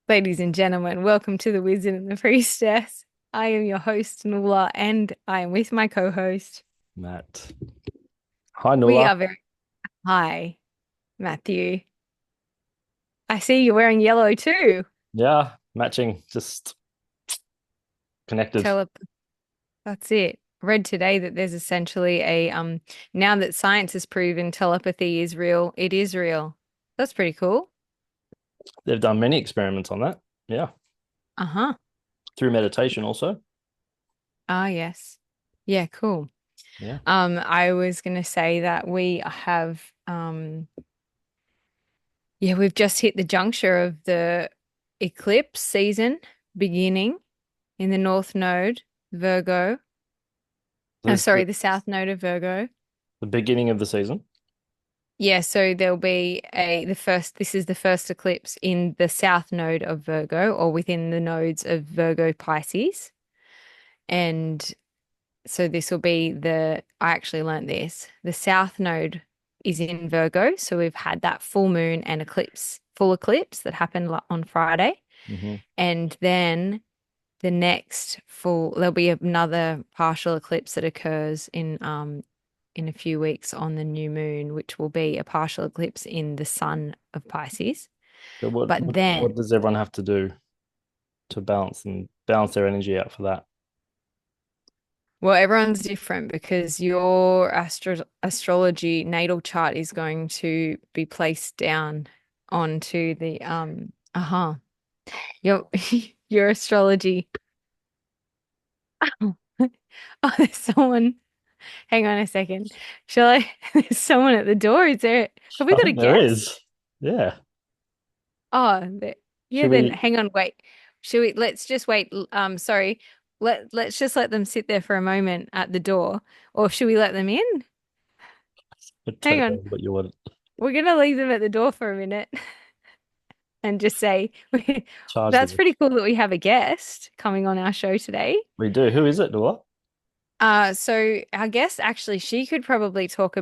Ladies and gentlemen, welcome to the Wizard and the Priestess. I am your host, Nuala, and I am with my co-host. Matt. Hi, We Nola. are very Hi, Matthew. I see you're wearing yellow too. Yeah, matching, just connected. Tele That's it. Read today that there's essentially a now that science has proven telepathy is real, it is real. That's pretty cool. They've done many experiments on that. Yeah, Uh-huh. through meditation also. Ah, yes. Yeah, cool. Yeah. I was gonna say that we have yeah, we've just hit the juncture of the eclipse season beginning in the North Node, Virgo. So Oh, this is sorry, the South Node of Virgo. the beginning of the season. Yeah, so there'll be this is the first eclipse in the South Node of Virgo or within the nodes of Virgo Pisces. And so this will be I actually learned this. The South Node is in Virgo, so we've had that full moon and full eclipse that happened on Friday. Hmm. And then there'll be another partial eclipse that occurs in a few weeks on the new moon, which will be a partial eclipse in the sun of Pisces. So what, But what then, what does everyone have to do to balance their energy out for that? well, everyone's different because your astrology natal chart is going to be placed down onto the your your astrology. Oh, there's someone. Hang on a second. Shall I? There's someone at the door. Have we I got a think there guest? is. Yeah. Oh, yeah, Should then we hang on, wait. Let's just wait. Sorry. Let's just let them sit there for a moment at the door. Or should we let them in? I Hang don't on. know what you want We're gonna leave them at the door for a minute and just say charge that's them. pretty cool that we have a guest coming on our show today. We do. Who is it, Nola? So our guest actually, she could probably talk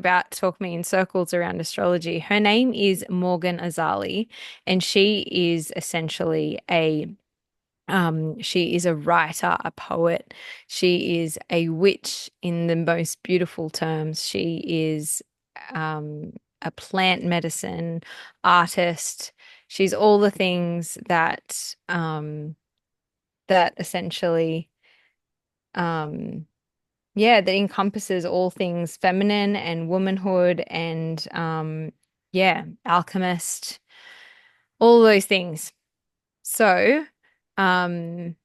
me in circles around astrology. Her name is Morgan Azali, and she is a writer, a poet. She is a witch in the most beautiful terms. She is a plant medicine artist. She's all the things that essentially um yeah, that encompasses all things feminine and womanhood and yeah, alchemist, all those things. So, um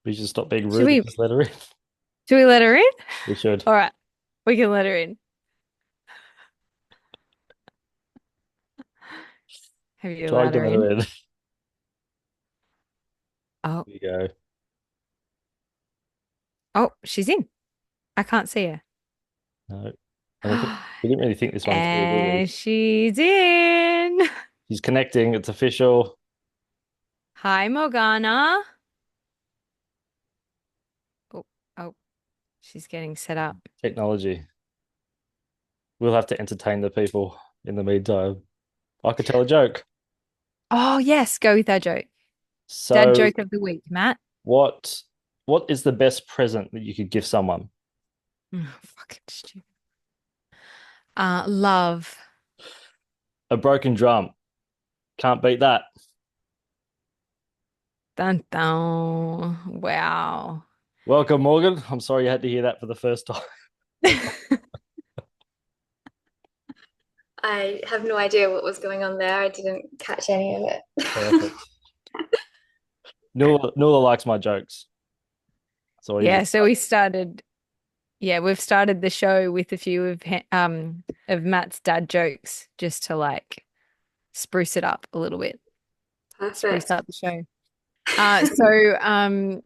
We should stop being should rude and we just let her in. should we let her in? We should All right, we can let her in. Have you try allowed to her let her in? in. Oh, Here we go. oh, she's in. I can't see her. No, I don't think we didn't really think this one through, did we? And she's in. She's connecting. It's official. Hi, Morgana. Oh, oh, she's getting set up. Technology. We'll have to entertain the people in the meantime. I could tell a joke. Oh, yes, go with that joke. Dad So, joke of the week, Matt. what what is the best present that you could give someone? Fucking stupid. Love. A broken drum. Can't beat that. Dun dun. Wow. Welcome, Morgan. I'm sorry you had to hear that for the first time. I have no idea what was going on there. I didn't catch any of it. Perfect. Nula likes my jokes. So Yeah, easy. so we've started the show with a few of Matt's dad jokes just to like spruce it up a little bit. Spruce Perfect. up the show. So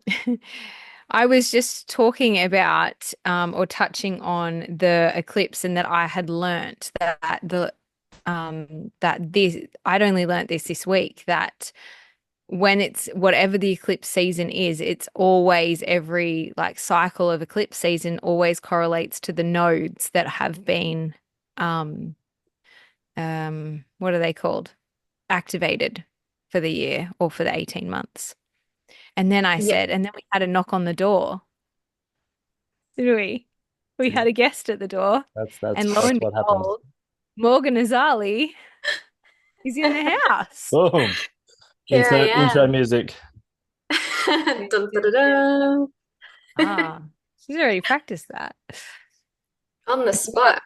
I was just talking about or touching on the eclipse and that I had learnt that this I'd only learnt this week that when it's whatever the eclipse season is, it's always every like cycle of eclipse season always correlates to the nodes that have been what are they called? Activated. for the year or for the 18 months. And then I Yeah. said, and then we had a knock on the door, didn't we? We had a guest at the door, That's and lo and what happened. behold, Morgan Azali is in the house. Boom. Here I Intro am. music. Dun, dun, dun, dun. Ah, she's already practiced that. On the spot.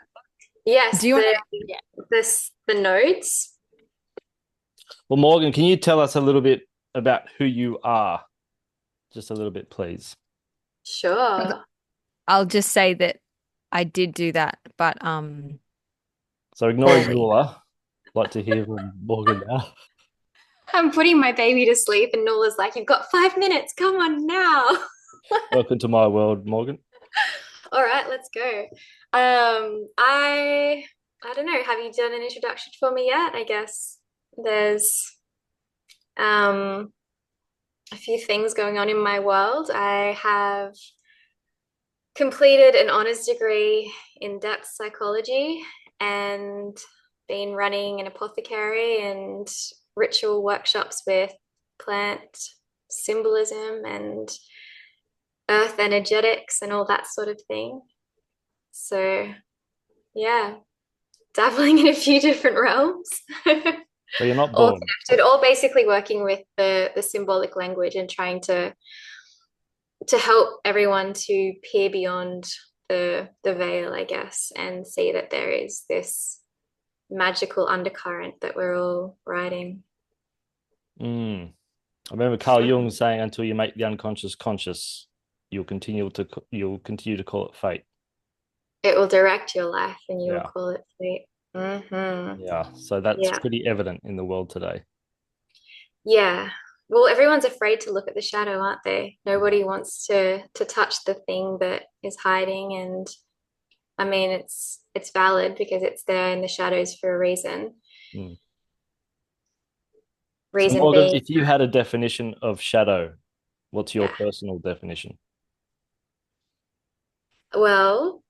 Do Yes, you want the nodes. Well, Morgan, can you tell us a little bit about who you are? Just a little bit, please. Sure. I'll just say that I did do that, but So ignoring poorly. Nuala, like to hear from Morgan now. I'm putting my baby to sleep, and Nola's like, "You've got 5 minutes. Come on now." Welcome to my world, Morgan. All right, let's go. I don't know. Have you done an introduction for me yet? I guess there's um a few things going on in my world. I have completed an honors degree in depth psychology and been running an apothecary and ritual workshops with plant symbolism and earth energetics and all that sort of thing. So, yeah, dabbling in a few different realms. So you're not All bored. connected, all basically working with the symbolic language and trying to help everyone to peer beyond the veil, I guess, and see that there is this magical undercurrent that we're all riding. Mm. I remember Carl Jung saying, "Until you make the unconscious conscious, you'll continue to call it fate." It will direct your life, and you will Yeah, call it fate. yeah. So that's Yeah, pretty evident in the world today. yeah. Well, everyone's afraid to look at the shadow, aren't they? Nobody wants to touch the thing that is hiding, and I mean, it's valid because it's there in the shadows for a reason. Mm. So Reason Morgan, being, if you had a definition of shadow, what's your yeah. personal definition? Well,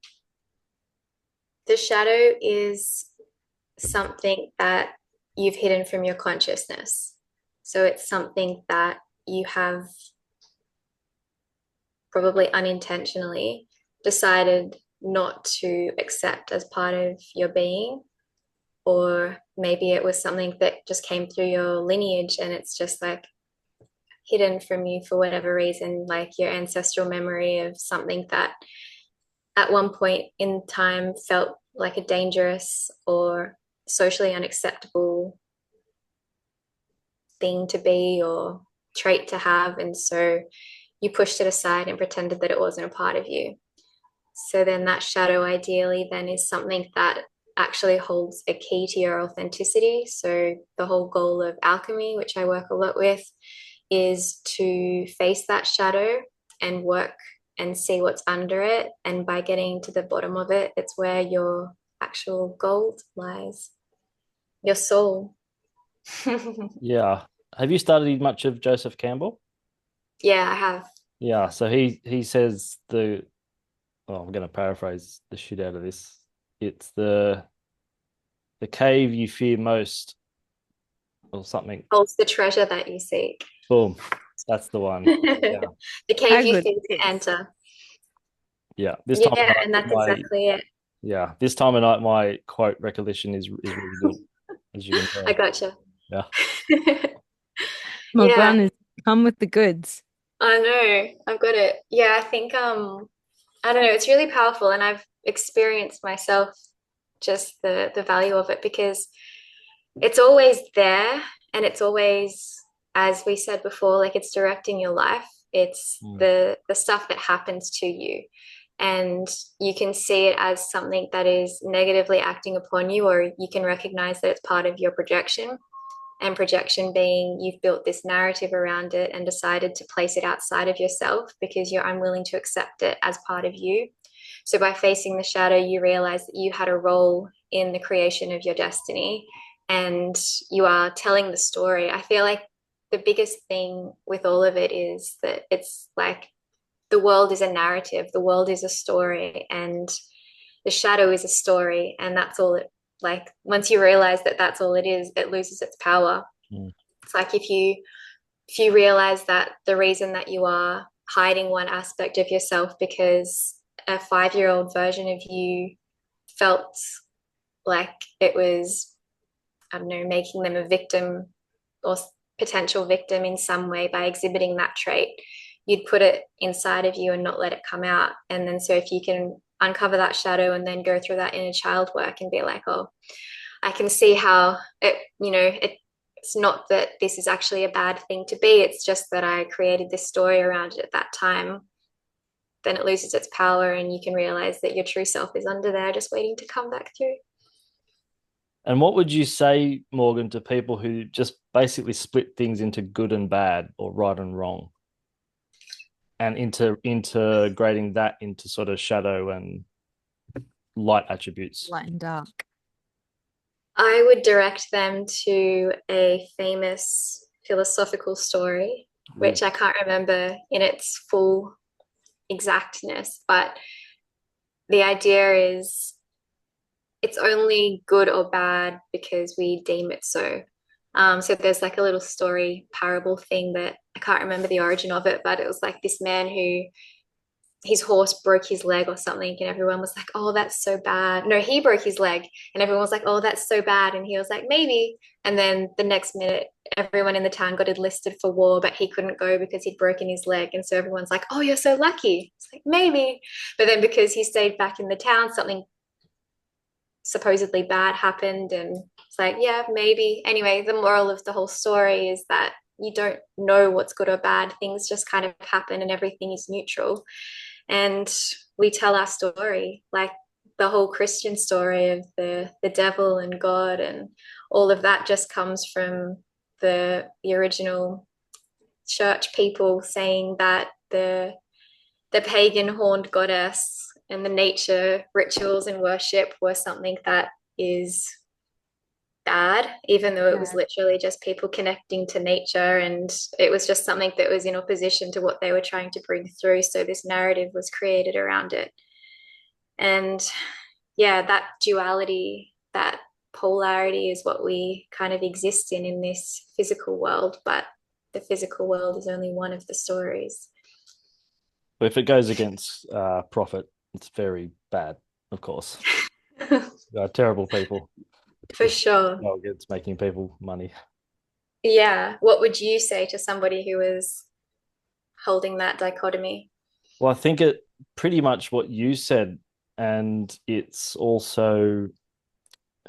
the shadow is something that you've hidden from your consciousness. So it's something that you have probably unintentionally decided not to accept as part of your being. Or maybe it was something that just came through your lineage and it's just like hidden from you for whatever reason, like your ancestral memory of something that at one point in time felt like a dangerous or socially unacceptable thing to be or trait to have. And so you pushed it aside and pretended that it wasn't a part of you. So then that shadow ideally then is something that actually holds a key to your authenticity. So the whole goal of alchemy, which I work a lot with, is to face that shadow and work and see what's under it. And by getting to the bottom of it, it's where your actual gold lies, your soul. Yeah. Have you studied much of Joseph Campbell? Yeah, I have. Yeah. So he says I'm going to paraphrase the shit out of this. It's the cave you fear most, or something. Holds the treasure that you seek. Boom. That's the one. Yeah. The How cave you good fear is to this? enter. Yeah. This time of Yeah, night, and that's exactly it. this time of night, my quote recollection is really good, as you can I tell. gotcha. Yeah. Yeah, Morgan has come with the goods. I know. I've got it. Yeah, I think I don't know, it's really powerful and I've experienced myself just the value of it because it's always there and it's always, as we said before, like it's directing your life. It's Mm. the stuff that happens to you. And you can see it as something that is negatively acting upon you, or you can recognize that it's part of your projection. And projection being you've built this narrative around it and decided to place it outside of yourself because you're unwilling to accept it as part of you. So by facing the shadow, you realize that you had a role in the creation of your destiny and you are telling the story. I feel like the biggest thing with all of it is that it's like the world is a narrative, the world is a story, and the shadow is a story. And that's all it, like, once you realize that that's all it is, it loses its power. Mm. It's like if you realize that the reason that you are hiding one aspect of yourself because a 5-year-old version of you felt like it was, I don't know, making them a victim or potential victim in some way by exhibiting that trait, you'd put it inside of you and not let it come out. And then so if you can uncover that shadow and then go through that inner child work and be like, oh, I can see how it's not that this is actually a bad thing to be. It's just that I created this story around it at that time. Then it loses its power and you can realize that your true self is under there just waiting to come back through. And what would you say, Morgan, to people who just basically split things into good and bad or right and wrong, and integrating that into sort of shadow and light attributes? Light and dark. I would direct them to a famous philosophical story, which I can't remember in its full exactness, but the idea is it's only good or bad because we deem it so. So there's like a little story parable thing that I can't remember the origin of it, but it was like this man who his horse broke his leg or something, and everyone was like, oh, that's so bad. No, he broke his leg, and everyone was like, oh, that's so bad. And he was like, maybe. And then the next minute, everyone in the town got enlisted for war, but he couldn't go because he'd broken his leg. And so everyone's like, oh, you're so lucky. It's like, maybe. But then because he stayed back in the town, something supposedly bad happened. And it's like, yeah, maybe. Anyway, the moral of the whole story is that you don't know what's good or bad. Things just kind of happen and everything is neutral. And we tell our story, like the whole Christian story of the devil and God and all of that just comes from the original church people saying that the pagan horned goddess and the nature rituals and worship were something that is bad, even though it was literally just people connecting to nature, and it was just something that was in opposition to what they were trying to bring through. So this narrative was created around it. And yeah, that duality, that polarity is what we kind of exist in this physical world, but the physical world is only one of the stories. But if it goes against profit, it's very bad, of course. Terrible people. For sure. No, it's making people money. Yeah. What would you say to somebody who is holding that dichotomy? Well, I think it pretty much what you said, and it's also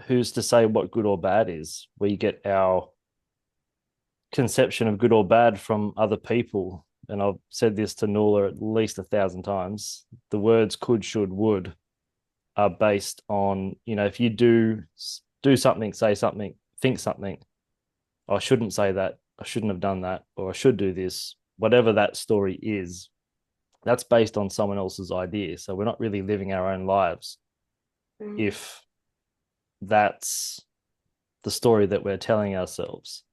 who's to say what good or bad is. We get our conception of good or bad from other people. And I've said this to Nuala at least 1,000 times. The words could, should, would are based on, if you do something, say something, think something. I shouldn't say that. I shouldn't have done that. Or I should do this. Whatever that story is, that's based on someone else's idea. So we're not really living our own lives if that's the story that we're telling ourselves.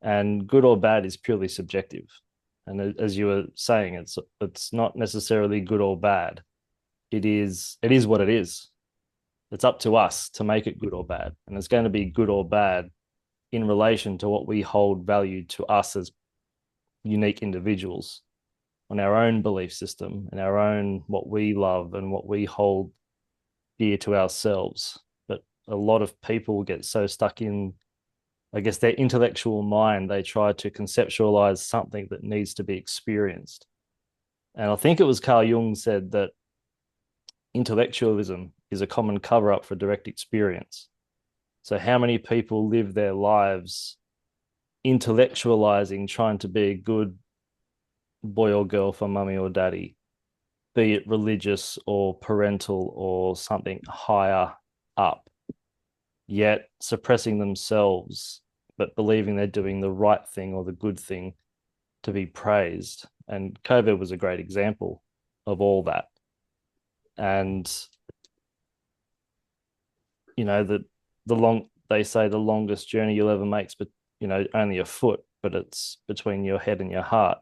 And good or bad is purely subjective. And as you were saying, it's not necessarily good or bad. It is what it is. It's up to us to make it good or bad. And it's going to be good or bad in relation to what we hold value to us as unique individuals, on our own belief system and our own, what we love and what we hold dear to ourselves. But a lot of people get so stuck in, I guess, their intellectual mind, they try to conceptualize something that needs to be experienced. And I think it was Carl Jung said that intellectualism is a common cover-up for direct experience. So how many people live their lives intellectualizing, trying to be a good boy or girl for mummy or daddy, be it religious or parental or something higher up, yet suppressing themselves, but believing they're doing the right thing or the good thing to be praised. And COVID was a great example of all that. And, they say the longest journey you'll ever make is, only a foot, but it's between your head and your heart.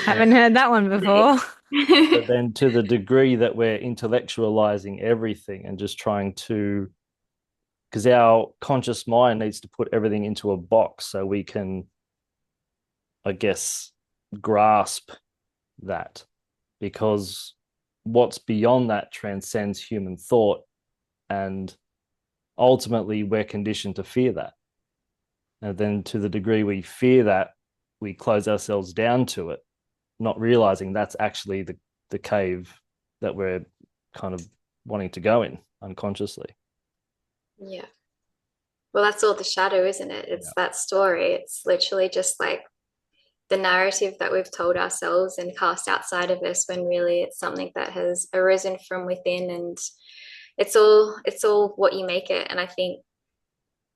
Haven't heard that one before. But then to the degree that we're intellectualizing everything and just trying to because our conscious mind needs to put everything into a box so we can, I guess, grasp that, because what's beyond that transcends human thought, and ultimately we're conditioned to fear that. And then to the degree we fear that, we close ourselves down to it, not realizing that's actually the cave that we're kind of wanting to go in unconsciously. Yeah. Well, that's all the shadow, isn't it? It's that story. It's literally just like the narrative that we've told ourselves and cast outside of us, when really it's something that has arisen from within, and it's all what you make it. And I think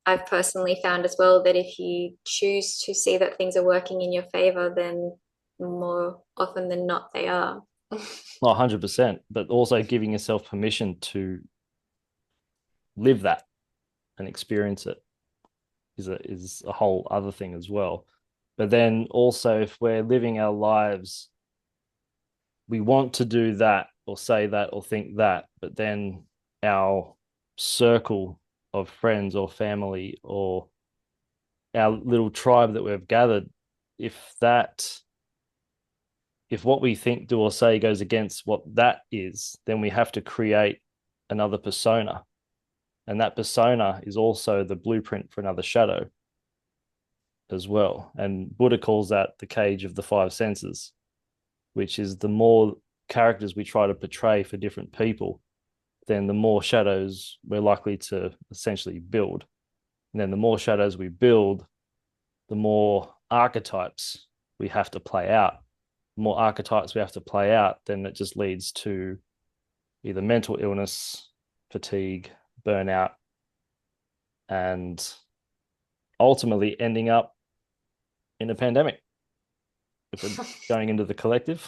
I've personally found as well that if you choose to see that things are working in your favor, then more often than not they are. 100%, but also giving yourself permission to live that and experience it is a whole other thing as well. But then also, if we're living our lives, we want to do that or say that or think that, but then our circle of friends or family or our little tribe that we've gathered, if what we think, do, or say goes against what that is, then we have to create another persona. And that persona is also the blueprint for another shadow as well. And Buddha calls that the cage of the five senses, which is the more characters we try to portray for different people, then the more shadows we're likely to essentially build. And then the more shadows we build, the more archetypes we have to play out. The more archetypes we have to play out, then it just leads to either mental illness, fatigue, burnout, and ultimately ending up in a pandemic if we're going into the collective.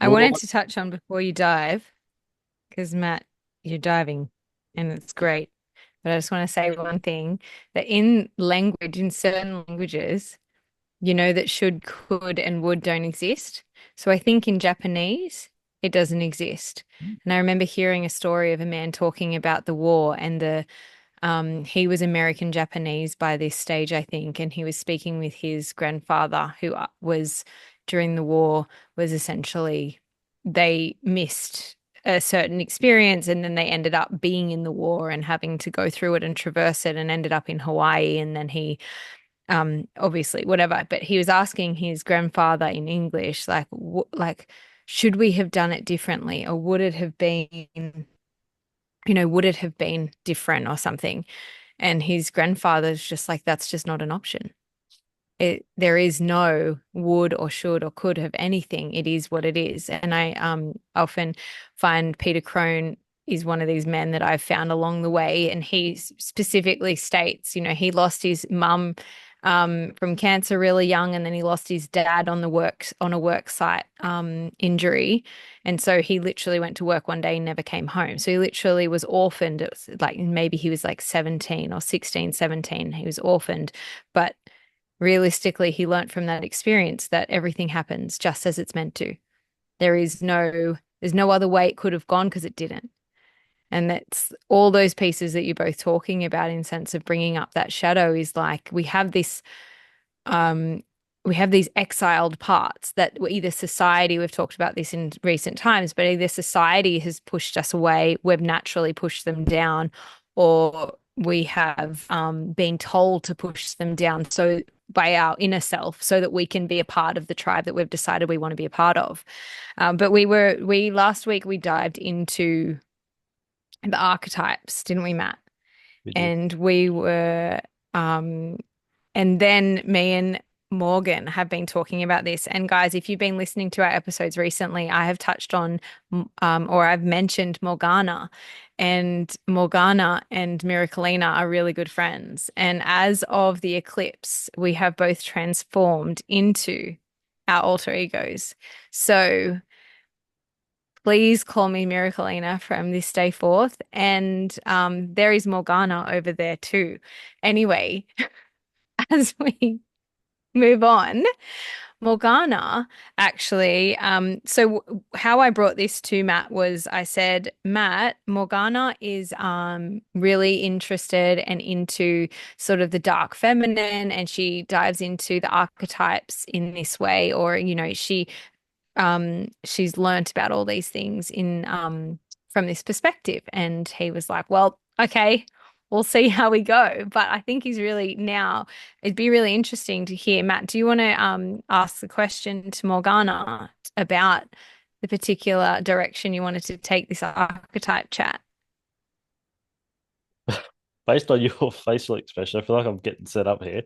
I wanted to touch on before you dive, because Matt, you're diving and it's great. But I just want to say one thing, that in language, in certain languages, you know that should, could, and would don't exist. So I think in Japanese, it doesn't exist. And I remember hearing a story of a man talking about the war, and he was American Japanese by this stage, I think, and he was speaking with his grandfather, who was during the war, was essentially, they missed a certain experience, and then they ended up being in the war and having to go through it and traverse it, and ended up in Hawaii. And then he obviously whatever, but he was asking his grandfather in English, like should we have done it differently, or would it have been, would it have been different or something? And his grandfather's just like, that's just not an option. There is no would or should or could have anything. It is what it is. And I often find Peter Crone is one of these men that I've found along the way. And he specifically states, he lost his mum from cancer really young, and then he lost his dad on a work site injury. And so he literally went to work one day and never came home. So he literally was orphaned. It was like, maybe he was like 17 or 16, 17. He was orphaned. But realistically, he learned from that experience that everything happens just as it's meant to. There's no other way it could have gone, because it didn't. And that's all those pieces that you're both talking about in sense of bringing up that shadow, is like we have these exiled parts that either society, we've talked about this in recent times, but either society has pushed us away, we've naturally pushed them down, or we have been told to push them down so by our inner self, so that we can be a part of the tribe that we've decided we want to be a part of. But last week we dived into the archetypes, didn't we, Matt? We did. And we were, and then me and Morgan have been talking about this. And guys, if you've been listening to our episodes recently, I have touched on, or I've mentioned Morgana, and Morgana and Miraculina are really good friends. And as of the eclipse, we have both transformed into our alter egos. So please call me Miraculina from this day forth. And there is Morgana over there too. Anyway, as we move on, Morgana, actually, how I brought this to Matt was I said, Matt, Morgana is really interested and into sort of the dark feminine, and she dives into the archetypes in this way, or she's learnt about all these things in from this perspective. And he was like, well, okay, we'll see how we go. But I think he's really now, it'd be really interesting to hear. Matt, do you want to ask the question to Morgana about the particular direction you wanted to take this archetype chat? Based on your facial expression, I feel like I'm getting set up here,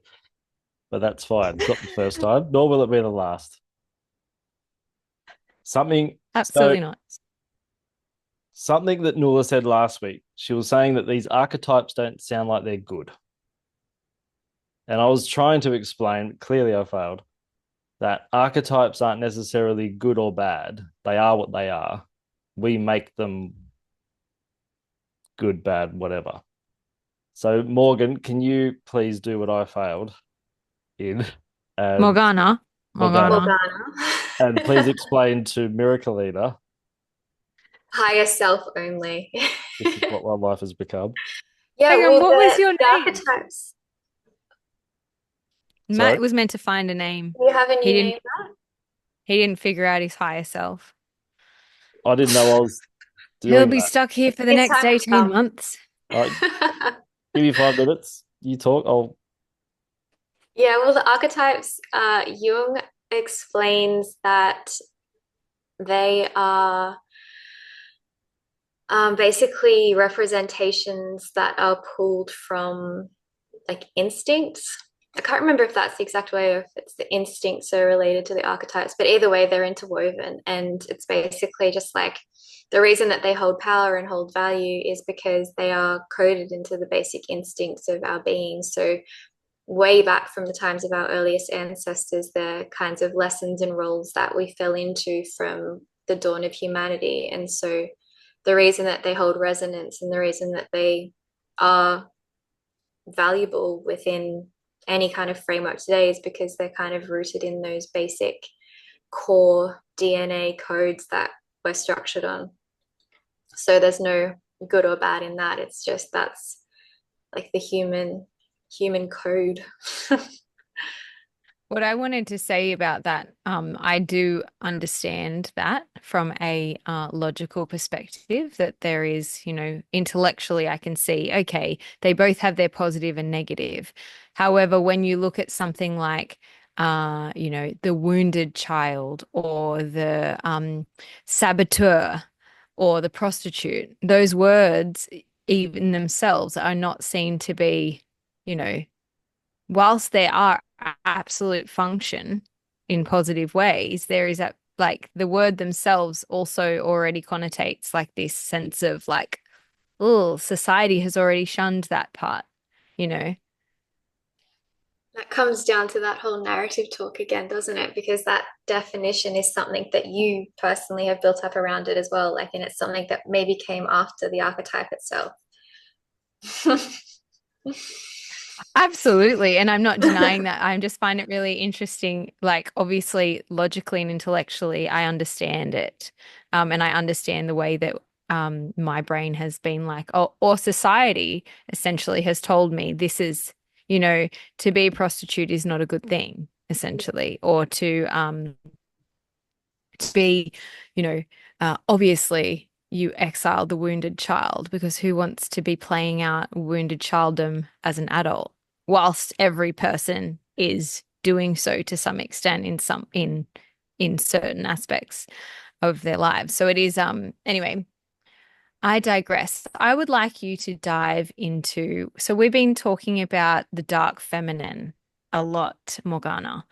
but that's fine. It's not the first time, nor will it be the last. Something so Absolutely not. something that Nuala said last week. She was saying that these archetypes don't sound like they're good. And I was trying to explain, clearly I failed, that archetypes aren't necessarily good or bad. They are what they are. We make them good, bad, whatever. So, Morgan, can you please do what I failed in? And Morgana, Morgana, Morgana. Morgana. and please explain to Miraculina, Higher self only. this is what my life has become. Yeah, Hang on, well, what was your the name? archetypes. Sorry, Matt was meant to find a name. Do you have a He new didn't name? he didn't figure out his higher self. I didn't know I was He'll doing be that. stuck here for the It's next time to 18 come. months. All right, give me 5 minutes. You talk. I'll. Yeah, well, the archetypes, Jung explains that they are basically representations that are pulled from like instincts. I can't remember if that's the exact way or if it's the instincts are related to the archetypes, but either way, they're interwoven. And it's basically just like the reason that they hold power and hold value is because they are coded into the basic instincts of our being. So, way back from the times of our earliest ancestors, the kinds of lessons and roles that we fell into from the dawn of humanity. And so, the reason that they hold resonance and the reason that they are valuable within any kind of framework today is because they're kind of rooted in those basic core DNA codes that we're structured on. So there's no good or bad in that. It's just that's like the human code. What I wanted to say about that, I do understand that from a logical perspective, that there is, intellectually, I can see, okay, they both have their positive and negative. However, when you look at something like, the wounded child or the saboteur or the prostitute, those words, even themselves, are not seen to be, you know, whilst there are absolute function in positive ways, there is like the word themselves also already connotates like this sense of like, oh, society has already shunned that part, you know? That comes down to that whole narrative talk again, doesn't it? Because that definition is something that you personally have built up around it as well. Like, and it's something that maybe came after the archetype itself. Absolutely. And I'm not denying that. I just find it really interesting. Like, obviously, logically and intellectually, I understand it. And I understand the way that my brain has been like, or society essentially has told me this is, to be a prostitute is not a good thing, essentially, or to be, you know, obviously you exile the wounded child because who wants to be playing out wounded childdom as an adult, whilst every person is doing so to some extent in certain aspects of their lives. So it is anyway, I digress. I would like you to dive into, so we've been talking about the dark feminine a lot, Morgana.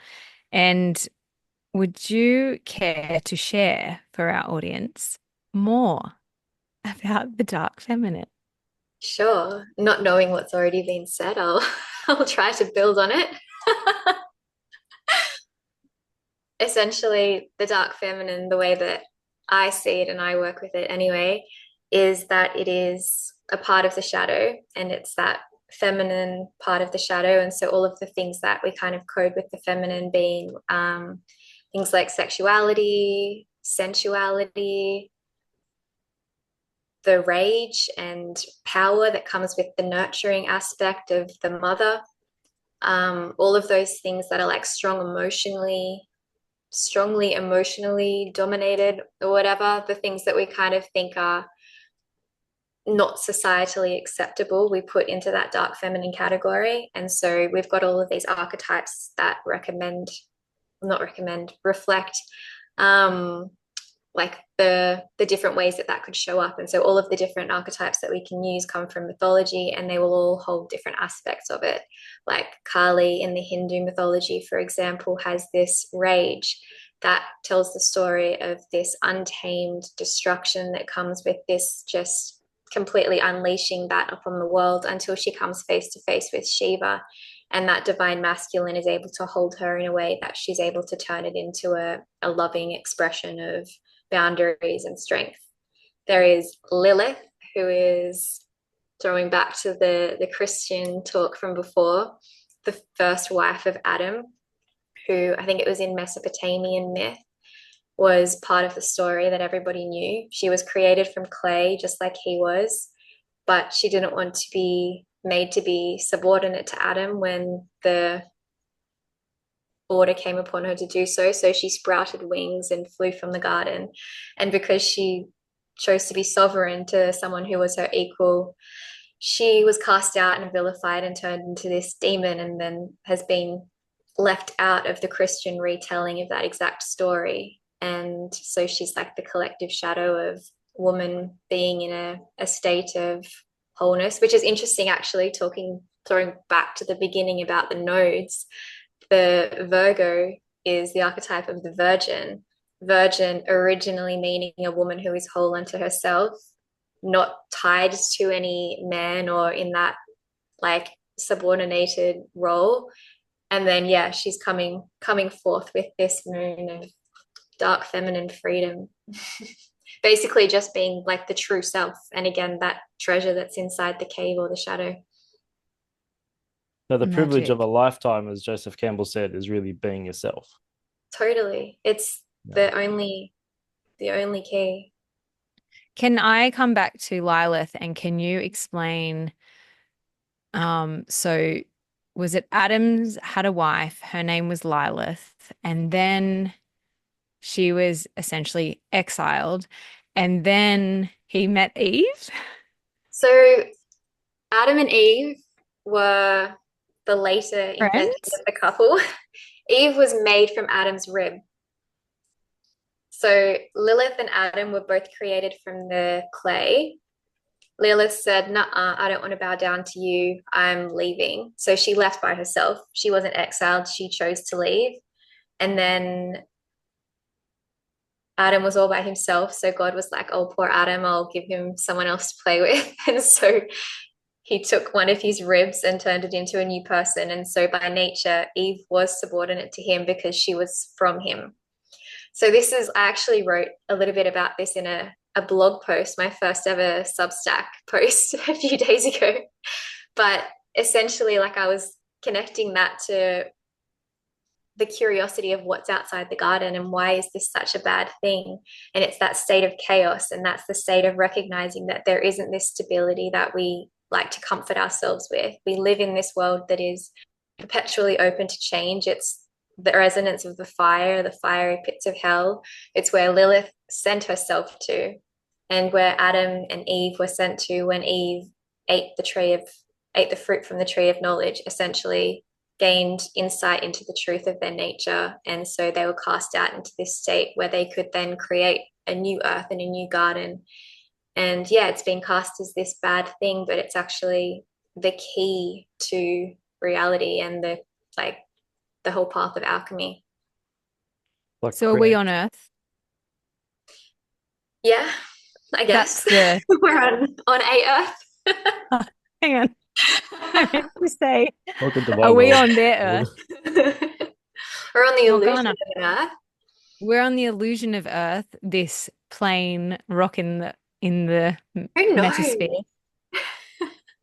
And would you care to share for our audience more about the dark feminine? Sure. Not knowing what's already been said, I'll I'll try to build on it. Essentially, the dark feminine, the way that I see it and I work with it anyway, is that it is a part of the shadow and it's that feminine part of the shadow. And so all of the things that we kind of code with the feminine being things like sexuality, sensuality, the rage and power that comes with the nurturing aspect of the mother. All of those things that are like strongly emotionally dominated or whatever, the things that we kind of think are not societally acceptable, we put into that dark feminine category. And so we've got all of these archetypes that reflect like the different ways that could show up. And so all of the different archetypes that we can use come from mythology, and they will all hold different aspects of it. Like Kali in the Hindu mythology, for example, has this rage that tells the story of this untamed destruction that comes with this just completely unleashing that upon the world until she comes face to face with Shiva. And that divine masculine is able to hold her in a way that she's able to turn it into a loving expression of boundaries and strength. There is Lilith, who is, throwing back to the Christian talk from before, the first wife of Adam, who I think it was in Mesopotamian myth, was part of the story that everybody knew. She was created from clay, just like he was, but she didn't want to be made to be subordinate to Adam when the order came upon her to do so. So she sprouted wings and flew from the garden. And because she chose to be sovereign to someone who was her equal, she was cast out and vilified and turned into this demon, and then has been left out of the Christian retelling of that exact story. And so she's like the collective shadow of woman being in a state of wholeness, which is interesting, actually, throwing back to the beginning about the nodes. The Virgo is the archetype of the virgin. Virgin originally meaning a woman who is whole unto herself, not tied to any man or in that like subordinated role. And then, yeah, she's coming forth with this moon of dark feminine freedom. Basically just being like the true self. And again, that treasure that's inside the cave or the shadow. So the privilege Magic. of a lifetime, as Joseph Campbell said, is really being yourself. Totally. It's the only key. Can I come back to Lilith, and can you explain, so was it Adam's had a wife, her name was Lilith, and then she was essentially exiled, and then he met Eve? So Adam and Eve were the later invention Friends? of the couple. Eve was made from Adam's rib. So Lilith and Adam were both created from the clay. Lilith said, "Nuh-uh, I don't want to bow down to you. I'm leaving." So she left by herself. She wasn't exiled. She chose to leave. And then Adam was all by himself. So God was like, "Oh, poor Adam, I'll give him someone else to play with." And so he took one of his ribs and turned it into a new person. And so by nature, Eve was subordinate to him because she was from him. So I actually wrote a little bit about this in a blog post, my first ever Substack post a few days ago. But essentially, like, I was connecting that to the curiosity of what's outside the garden and why is this such a bad thing? And it's that state of chaos, and that's the state of recognizing that there isn't this stability that we like to comfort ourselves with. We live in this world that is perpetually open to change. It's the resonance of the fiery pits of hell. It's where Lilith sent herself to, and where Adam and Eve were sent to when Eve ate the fruit from the tree of knowledge, essentially gained insight into the truth of their nature. And so they were cast out into this state where they could then create a new earth and a new garden. And yeah, it's been cast as this bad thing, but it's actually the key to reality and the whole path of alchemy. Like So are we on Earth? Yeah, I guess. That's We're on a Earth. hang on. I meant to say, welcome to are we world. on their Earth? We're on the illusion Morgana. of an Earth. We're on the illusion of Earth, this plain rock in the Who knows? metasphere.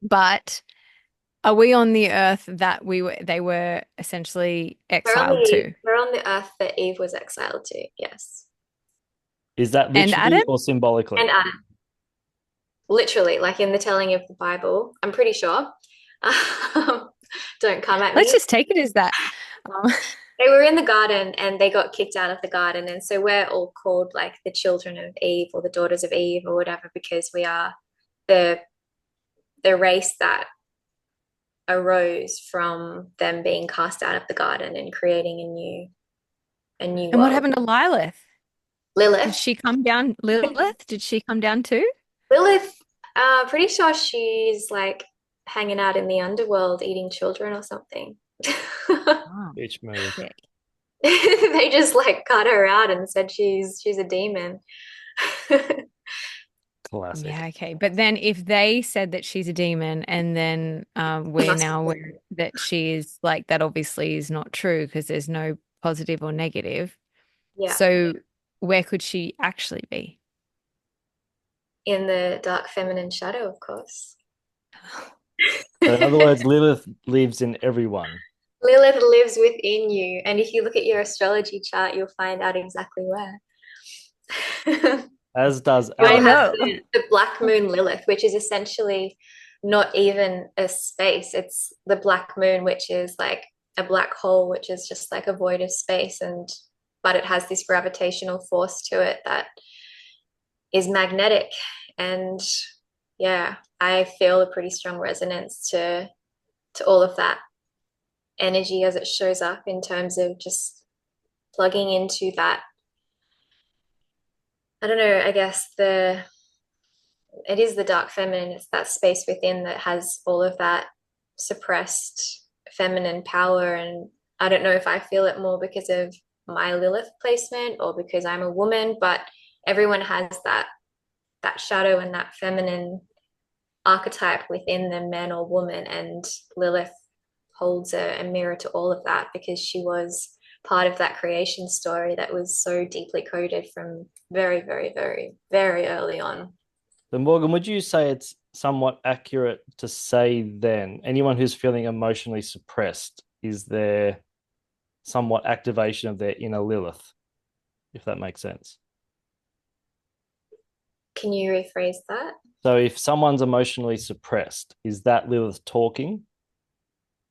But Are we on the earth that they were essentially We're on exiled the to? we're on the earth that Eve was exiled to, yes. Is that And Adam? literally or symbolically? And Adam, literally, like in the telling of the Bible, I'm pretty sure. Don't come at Let's me. just take it as that. Um, They were in the garden and they got kicked out of the garden. And so we're all called like the children of Eve or the daughters of Eve or whatever, because we are the race that arose from them being cast out of the garden and creating a new and what world. happened to Lilith? Did Lilith. she come down? Lilith? Did she come down too? Lilith, pretty sure she's like hanging out in the underworld eating children or something. Oh, Bitch move. yeah. They just like cut her out and said she's a demon. Classic. Yeah, okay. But then if they said that she's a demon and then we're Must now be. aware that she is like that obviously is not true because there's no positive or negative. Yeah, So where could she actually be? in the dark feminine shadow, of course. So in other words, Lilith lives in everyone. Lilith lives within you, and if you look at your astrology chart, you'll find out exactly where. As does I You'll Adam. have know. the Black Moon Lilith, which is essentially not even a space. It's the Black Moon, which is like a black hole, which is just like a void of space, and but it has this gravitational force to it that is magnetic. And yeah, I feel a pretty strong resonance to all of that energy as it shows up in terms of just plugging into that. I don't know, I guess it is the dark feminine. It's that space within that has all of that suppressed feminine power. And I don't know if I feel it more because of my Lilith placement or because I'm a woman, but everyone has that shadow and that feminine archetype within them, man or woman. And Lilith holds a mirror to all of that because she was part of that creation story that was so deeply coded from very, very, very, very early on. Then Morgan, would you say it's somewhat accurate to say then anyone who's feeling emotionally suppressed is there somewhat activation of their inner Lilith, if that makes sense? Can you rephrase that? So if someone's emotionally suppressed, is that Lilith talking?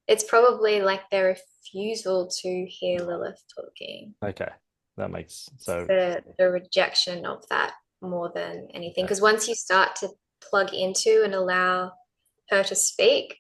It's probably like their refusal to hear Lilith talking. Okay, that makes so. The rejection of that more than anything. Because once you start to plug into and allow her to speak,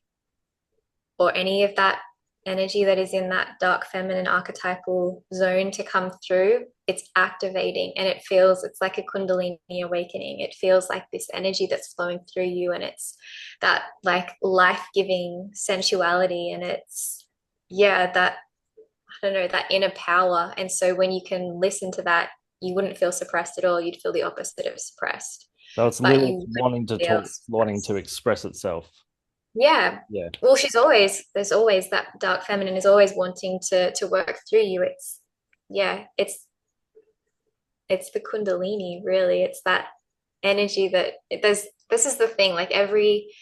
or any of that energy that is in that dark feminine archetypal zone to come through, it's activating and it's like a Kundalini awakening. It feels like this energy that's flowing through you, and it's that like life-giving sensuality, and it's, yeah, that, I don't know, that inner power. And so when you can listen to that, you wouldn't feel suppressed at all. You'd feel the opposite of suppressed. So it's But Lilith you wanting to feel talk, wanting to suppressed. express itself. Yeah. Yeah. Well, there's always that dark feminine is always wanting to work through you. It's, yeah, it's the Kundalini, really. It's that energy that this is the thing, like every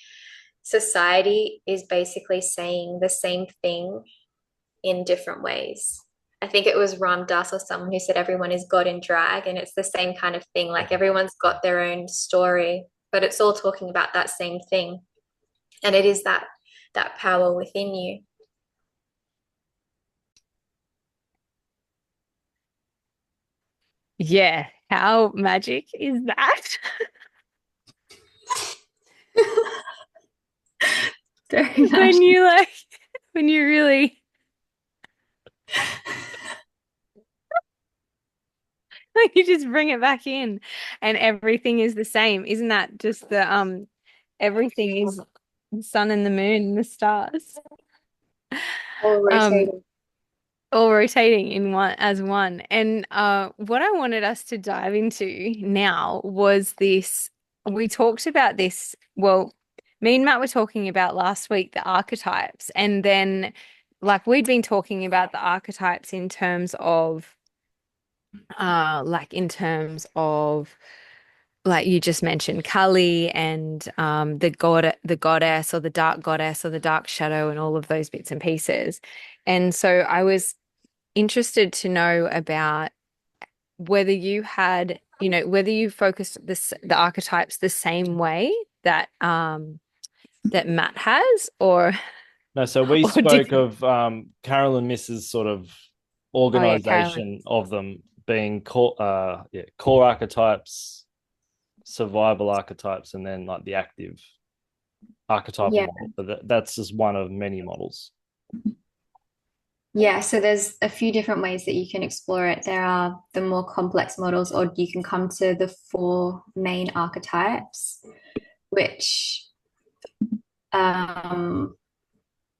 society is basically saying the same thing in different ways. I think it was Ram Dass or someone who said everyone is God in drag, and it's the same kind of thing. Like everyone's got their own story, but it's all talking about that same thing. And it is that power within you. Yeah. How magic is that? When you like, when you really like you just bring it back in and everything is the same. Isn't that just the everything is the sun and the moon and the stars? All Um rotating. all rotating in one as one. And what I wanted us to dive into now was this. We talked about this. Well, me and Matt were talking about last week the archetypes, and then like we'd been talking about the archetypes in terms of like like you just mentioned, Kali and the goddess or the dark shadow and all of those bits and pieces. And so I was interested to know about whether you had, whether you focused the archetypes the same way that that Matt has, or No, so we or did spoke of Carol and Mrs. sort of oh yeah, Carolyn. organization of them being core archetypes, survival archetypes, and then like the active archetypal Yeah. model. But that's just one of many models. Yeah, so there's a few different ways that you can explore it. There are the more complex models, or you can come to the four main archetypes, which um,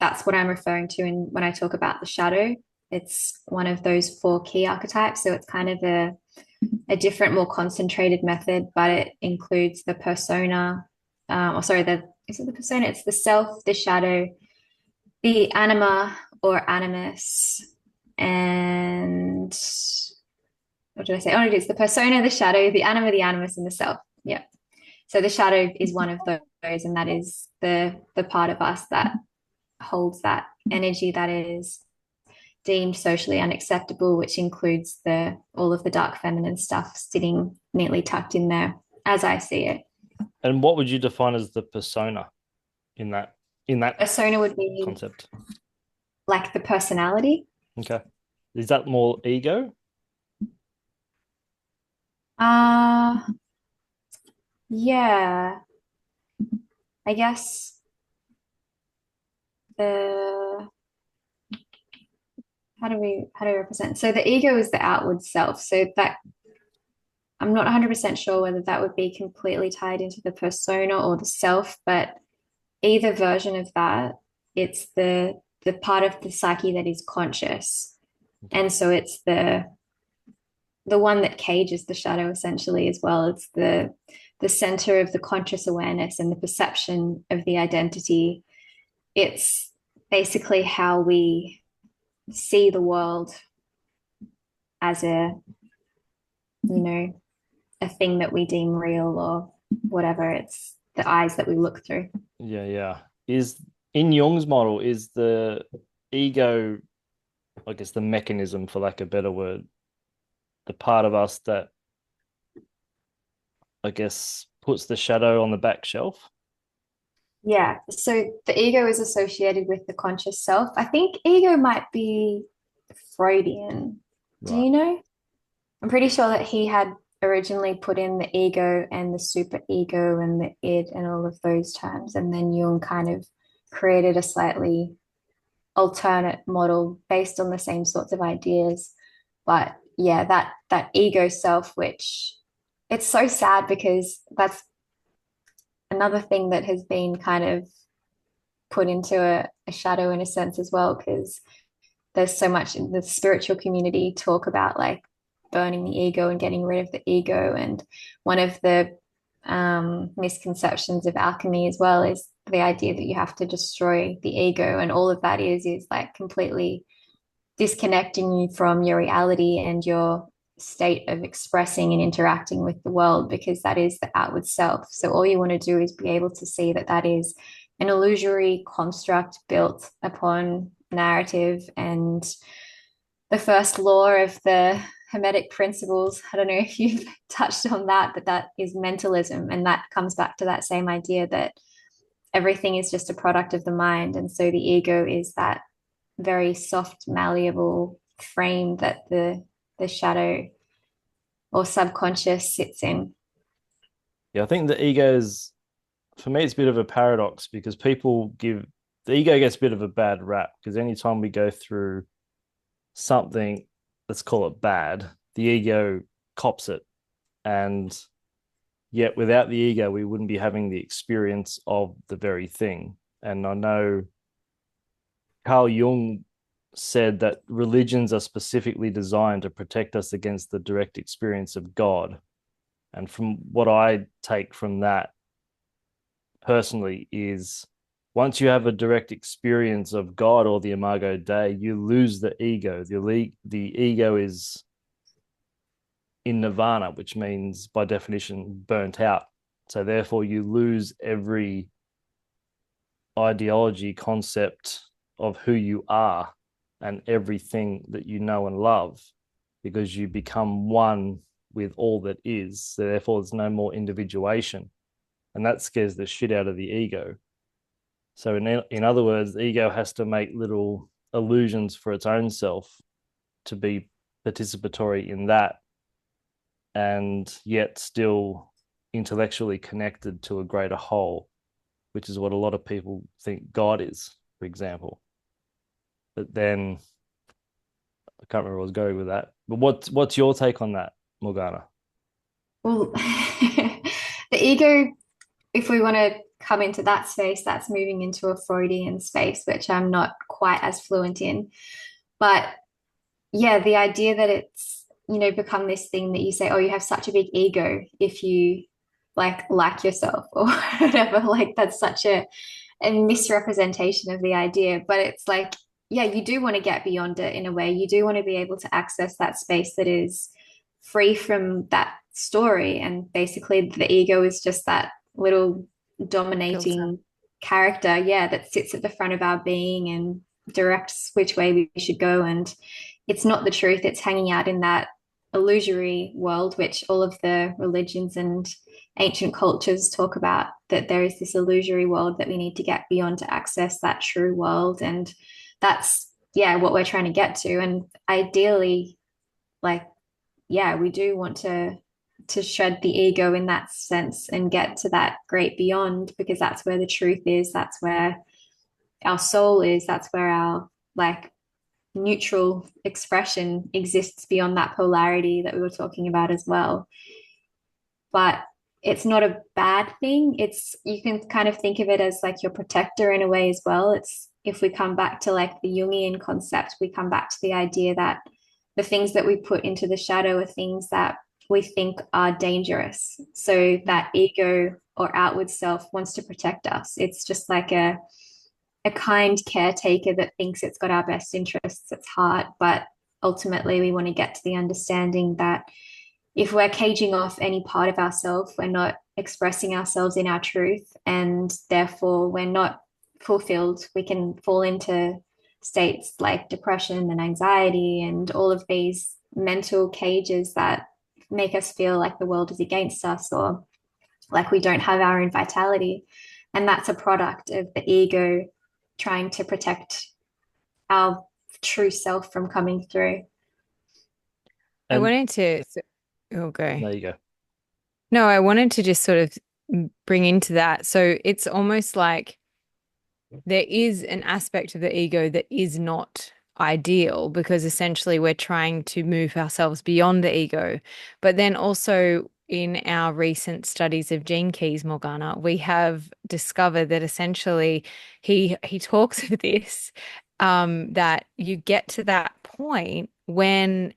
that's what I'm referring to when I talk about the shadow. It's one of those four key archetypes. So it's kind of a different, more concentrated method, but it includes the persona, or sorry, is it the persona? It's the self, the shadow, the anima or animus, and what did I say? Oh, it's the persona, the shadow, the anima, the animus, and the self. Yeah. So the shadow is one of those, and that is the part of us that holds that energy that is deemed socially unacceptable, which includes the all of the dark feminine stuff sitting neatly tucked in there, as I see it. And what would you define as the persona in that Persona would be concept? like the personality. Okay. Is that more ego? Uh yeah, I guess the how do we represent? So the ego is the outward self. So that I'm not 100% sure whether that would be completely tied into the persona or the self, but either version of that, it's the part of the psyche that is conscious. And so it's the one that cages the shadow essentially as well. It's the center of the conscious awareness and the perception of the identity. It's basically how we see the world as a thing that we deem real or whatever. It's the eyes that we look through. Yeah. Is in Jung's model, is the ego, I guess, the mechanism, for lack of a better word, the part of us that, I guess, puts the shadow on the back shelf? Yeah. So the ego is associated with the conscious self. I think ego might be Freudian. Do Right. you know? I'm pretty sure that he had originally put in the ego and the super ego and the id and all of those terms. And then Jung kind of created a slightly alternate model based on the same sorts of ideas. But yeah, that ego self, which it's so sad because that's another thing that has been kind of put into a shadow in a sense as well, because there's so much in the spiritual community talk about like burning the ego and getting rid of the ego. And one of the misconceptions of alchemy as well is the idea that you have to destroy the ego. And all of that is like completely disconnecting you from your reality and your state of expressing and interacting with the world, because that is the outward self. So all you want to do is be able to see that that is an illusory construct built upon narrative and the first law of the Hermetic principles. I don't know if you've touched on that, but that is mentalism. And that comes back to that same idea that everything is just a product of the mind. And so the ego is that very soft, malleable frame that the shadow or subconscious sits in. Yeah, I think the ego is, for me, it's a bit of a paradox because the ego gets a bit of a bad rap because anytime we go through something, let's call it bad, the ego cops it. And yet without the ego, we wouldn't be having the experience of the very thing. And I know Carl Jung said that religions are specifically designed to protect us against the direct experience of God. And from what I take from that personally is once you have a direct experience of God or the Imago Dei, you lose the ego. The ego is in nirvana, which means by definition burnt out. So therefore you lose every ideology, concept of who you are and everything that you know and love, because you become one with all that is. So therefore there's no more individuation. And that scares the shit out of the ego. So in other words, the ego has to make little illusions for its own self to be participatory in that, and yet still intellectually connected to a greater whole, which is what a lot of people think God is, for example. But then I can't remember where I was going with that. But what's your take on that, Morgana? Well, the ego, if we want to come into that space, that's moving into a Freudian space, which I'm not quite as fluent in. But yeah, the idea that it's, become this thing that you say, oh, you have such a big ego if you like yourself or whatever. Like that's such a misrepresentation of the idea. But it's like, yeah, you do want to get beyond it in a way. You do want to be able to access that space that is free from that story. And basically, the ego is just that little dominating character, yeah, that sits at the front of our being and directs which way we should go. And it's not the truth, it's hanging out in that illusory world, which all of the religions and ancient cultures talk about, that there is this illusory world that we need to get beyond to access that true world. And that's, yeah, what we're trying to get to. And ideally, like, yeah, we do want to shed the ego in that sense and get to that great beyond, because that's where the truth is, that's where our soul is, that's where our like neutral expression exists beyond that polarity that we were talking about as well. But it's not a bad thing. It's, you can kind of think of it as like your protector in a way as well. It's, if we come back to like the Jungian concept, we come back to the idea that the things that we put into the shadow are things that we think are dangerous. So that ego or outward self wants to protect us. It's just like a kind caretaker that thinks it's got our best interests at heart. But ultimately, we want to get to the understanding that if we're caging off any part of ourselves, we're not expressing ourselves in our truth, and therefore we're not fulfilled. We can fall into states like depression and anxiety and all of these mental cages that make us feel like the world is against us or like we don't have our own vitality. And that's a product of the ego trying to protect our true self from coming through. I And wanted to, okay. there you go. No, I wanted to just sort of bring into that. So it's almost like there is an aspect of the ego that is not ideal, because essentially we're trying to move ourselves beyond the ego. But then also in our recent studies of gene keys, Morgana, we have discovered that essentially he talks of this, that you get to that point when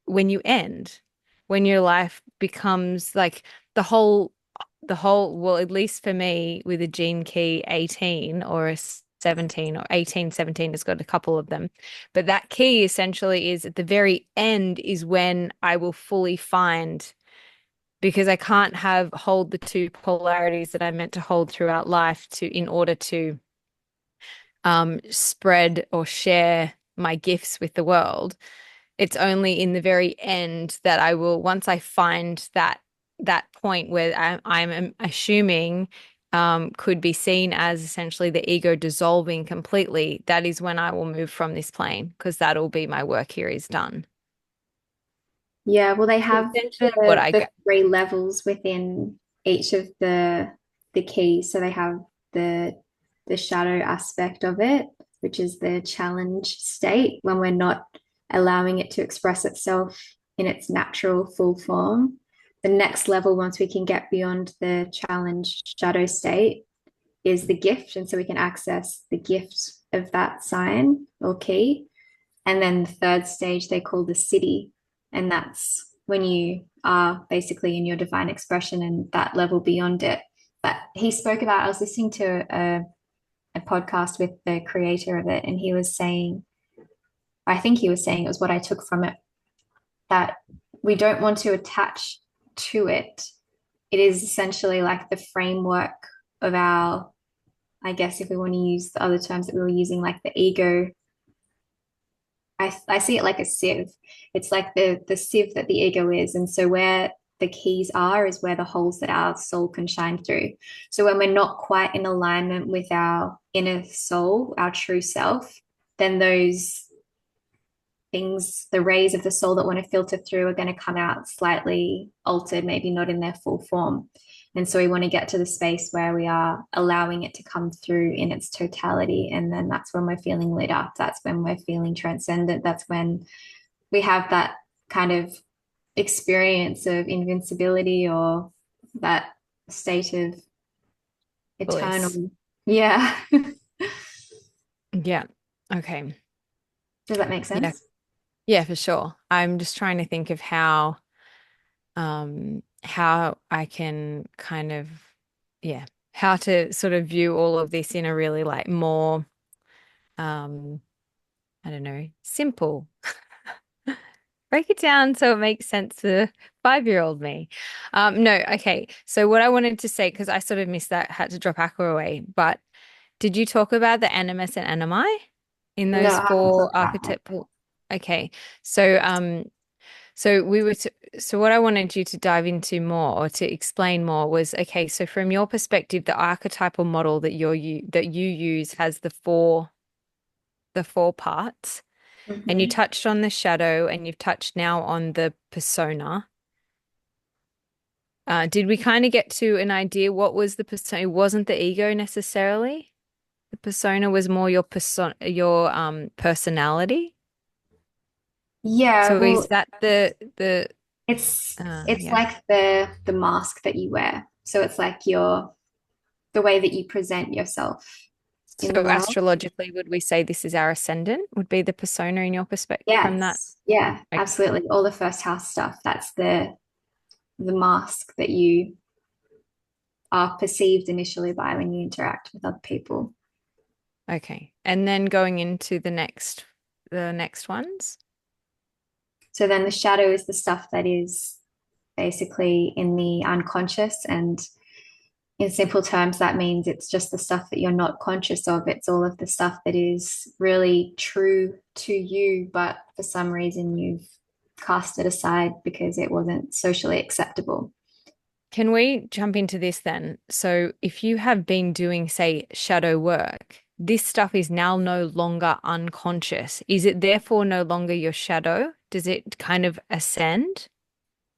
you end, when your life becomes like well, at least for me with a gene key 18 or a 17 or 18, 17 has got a couple of them. But that key essentially is at the very end is when I will fully find, because I can't hold the two polarities that I meant to hold throughout life in order to spread or share my gifts with the world. It's only in the very end that I will, once I find that point where I'm assuming could be seen as essentially the ego dissolving completely, that is when I will move from this plane, because that'll be my work here is done. Yeah, well, they have Essentially what I the three levels within each of the keys. So they have the shadow aspect of it, which is the challenge state, when we're not allowing it to express itself in its natural full form. The next level, once we can get beyond the challenge shadow state, is the gift. And so we can access the gift of that sign or key. And then the third stage they call the city. And that's when you are basically in your divine expression and that level beyond it. But he spoke about, I was listening to a podcast with the creator of it, and he was saying, I think he was saying it was what I took from it, that we don't want to attach to it. It is essentially like the framework of our, I guess if we want to use the other terms that we were using, like the ego, I see it like a sieve. It's like the sieve that the ego is. And so where the keys are is where the holes that our soul can shine through. So when we're not quite in alignment with our inner soul, our true self, then those things, the rays of the soul that want to filter through are going to come out slightly altered, maybe not in their full form. And so we want to get to the space where we are allowing it to come through in its totality. And then that's when we're feeling lit up. That's when we're feeling transcendent. That's when we have that kind of experience of invincibility or that state of eternal. Bliss. Yeah. Yeah. Okay. Does that make Yeah. sense? Yeah, for sure. I'm just trying to think of how I can kind of, yeah, how to sort of view all of this in a really like more um I don't know, simple. Break it down so it makes sense to 5-year-old me. No, okay. So what I wanted to say, because I sort of missed that, had to drop Aqua away, but did you talk about the animus and animi in No, those I haven't four talked about that. archetypal? Okay. So so we were so what I wanted you to dive into more or to explain more was okay, so from your perspective, the archetypal model that that you use has the four parts. And you Mhm. touched on the shadow and you've touched now on the persona. Did we kind of get to an idea what was the persona? It wasn't the ego necessarily. The persona was more your personality. Yeah, So is well, that the it's yeah. like the mask that you wear. So it's like your the way that you present yourself in the So world. astrologically, would we say this is our ascendant? Would be the persona in your perspective from that? Yes. Yeah, Like, absolutely. All the first house stuff. That's the mask that you are perceived initially by when you interact with other people. okay. And then going into the next ones. So then the shadow is the stuff that is basically in the unconscious. And in simple terms, that means it's just the stuff that you're not conscious of. It's all of the stuff that is really true to you, but for some reason you've cast it aside because it wasn't socially acceptable. Can we jump into this then? So, if you have been doing, say, shadow work, this stuff is now no longer unconscious. Is it therefore no longer your shadow? Does it kind of ascend?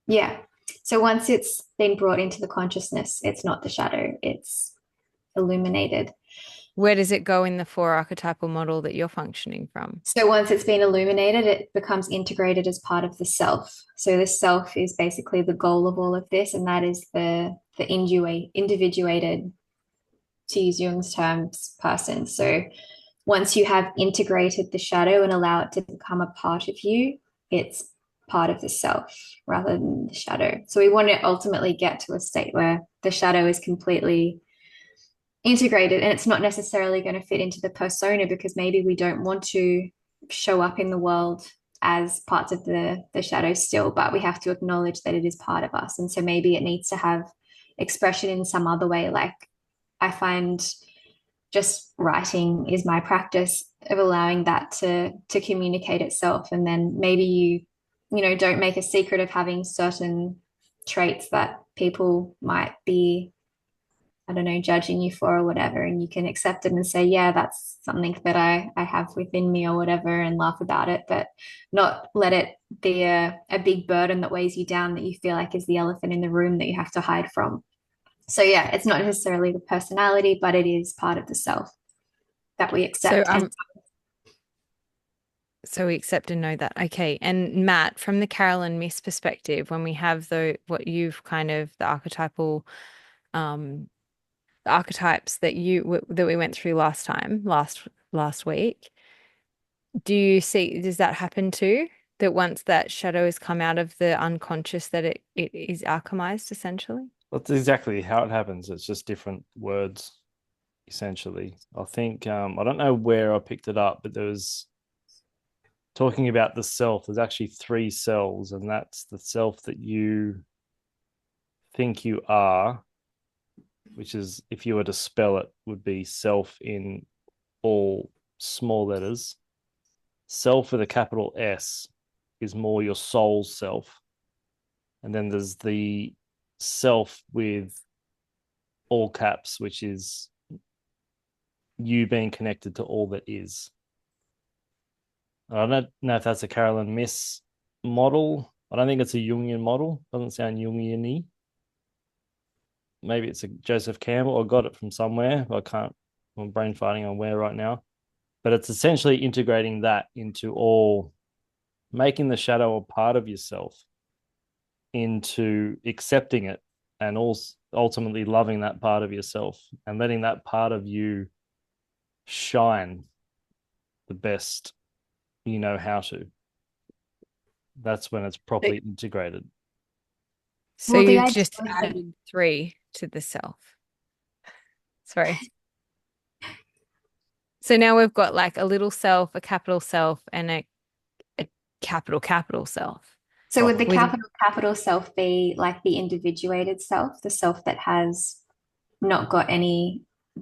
Yeah. So once it's been brought into the consciousness, it's not the shadow, it's illuminated. Where does it go in the four archetypal model that you're functioning from? So once it's been illuminated, it becomes integrated as part of the self. So the self is basically the goal of all of this, and that is the individuated, to use Jung's terms, person. So once you have integrated the shadow and allow it to become a part of you, it's part of the self rather than the shadow. So we want to ultimately get to a state where the shadow is completely integrated and it's not necessarily going to fit into the persona because maybe we don't want to show up in the world as parts of the shadow still, but we have to acknowledge that it is part of us. And so maybe it needs to have expression in some other way. Like I find just writing is my practice of allowing that to communicate itself. And then maybe you know, don't make a secret of having certain traits that people might be, I don't know, judging you for or whatever, and you can accept it and say, yeah, that's something that I have within me or whatever, and laugh about it, but not let it be a big burden that weighs you down that you feel like is the elephant in the room that you have to hide from. So yeah, it's not necessarily the personality, but it is part of the self that we So accept. And so we accept and know that. Okay. And Matt, from the Carol and Miss perspective, when we have what you've kind of um the archetypes that that we went through last week, does that happen too? That once that shadow has come out of the unconscious that it is alchemized essentially? That's exactly how it happens. It's just different words, essentially. I think I don't know where I picked it up, but there was talking about the self, there's actually three cells, and that's the self that you think you are, which is, if you were to spell it, would be self in all small letters. Self with a capital S is more your soul self. And then there's the self with all caps, which is you being connected to all that is. I don't know if that's a Carolyn Miss model. I don't think it's a Jungian model. Doesn't sound Jungian-y. Maybe it's a Joseph Campbell. I got it from somewhere. I'm brain fighting on where right now. But it's essentially integrating that into all, making the shadow a part of yourself, into accepting it, and also ultimately loving that part of yourself and letting that part of you shine the best you know how to. That's when it's properly integrated. So Well, the you've idea just was that added three to the self. Sorry. So now we've got like a little self, a capital self, and a capital self. so would the With capital self be like the individuated self, the self that has not got any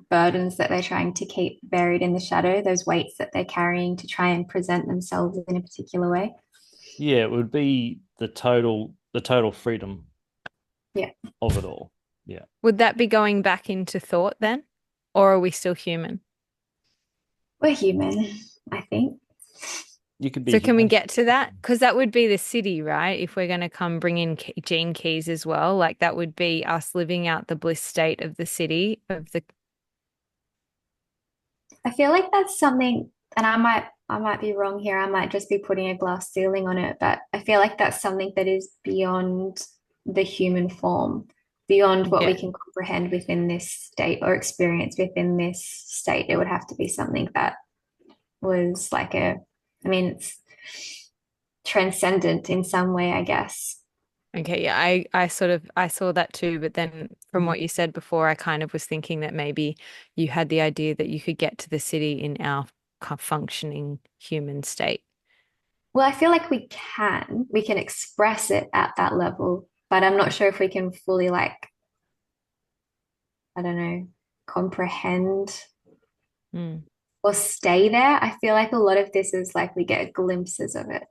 burdens that they're trying to keep buried in the shadow, those weights that they're carrying to try and present themselves in a particular way? Yeah, it would be the total freedom Yeah. of it all. Yeah. would that be going back into thought then? Or are we still human? We're human, I think. You could be So can we human. get to that? Because that would be the city, right? If we're going to come bring in gene keys as well, like that would be us living out the bliss state of the city of the. I feel like that's something, and I might be wrong here. I might just be putting a glass ceiling on it, but I feel like that's something that is beyond the human form, beyond what we Yeah. can comprehend within this state or experience within this state. It would have to be something that was like it's transcendent in some way, I guess. Okay, yeah, I saw that too, but then from what you said before, I kind of was thinking that maybe you had the idea that you could get to the city in our functioning human state. Well, I feel like we can express it at that level, but I'm not sure if we can fully I don't know, comprehend Mm. or stay there. I feel like a lot of this is like we get glimpses of it.